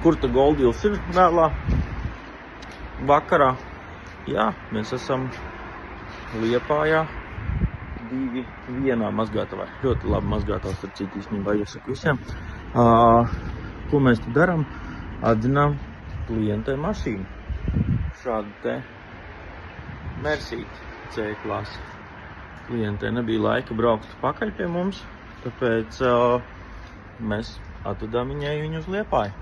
Kur ta Goldils ir vēlā vakarā? Jā, mēs esam Liepājā 2 vienā mazgātavā. Ļoti labi mazgātavs, ar citu īstenībā iesaku visiem. Ko mēs te darām? Atdzinām klientē mašīnu. Šādu te Mersīti C-klasi. Klientē nebija laika braukt pakaļ pie mums, tāpēc mēs atvedām viņu uz Liepāju.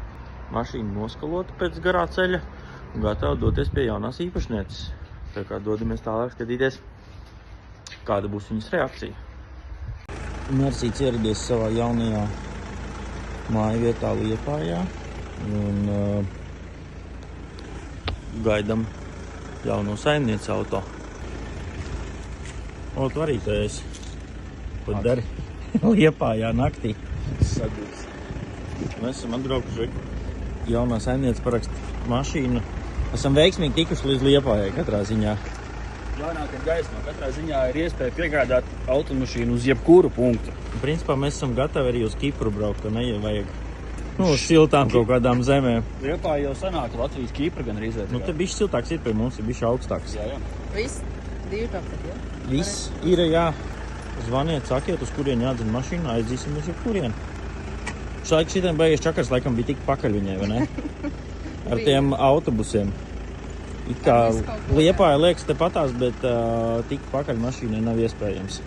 Mašīna noskalota pēc garā ceļa un gatava doties pie jaunās īpašnieces. Tā kā dodamies tālāk skatīties, kāda būs viņas reakcija. Mersīts ieradies savā jaunajā māju vietā Liepājā un gaidam jauno saimnieci auto. O, tu arī tu esi. Ko dari? Liepājā naktī. Sadūs. Mēs esam atbraukuši. Jaunā saimniece paraksta mašīnu. Esam veiksmīgi tikuši līdz Liepājai katrā ziņā. Jaunākā gaismā katrā ziņā ir iespēja piegādāt automašīnu uz jebkuru punktu. Principā mēs esam gatavi arī uz Kipru braukt, ka nevajag uz siltām kaut kādām zemēm. Liepāja jau sanāka Latvijas Kipra gan arī izvērtībā. Nu, te bišķi siltāks ir pie mums, ir bišķi augstāks. Jā. Viss 2 tāpēc, jā? Viss ir, jā. Zvaniet, sakiet, uz kurien jādzina mašīna, aizdzīsim uz kurien. Šādi šitiem beigas čakars laikam bija tik pakaļ viņai, vai ne? Ar tiem autobusiem. It kā Liepāja liekas te patās, bet tik pakaļ mašīnai nav iespējams.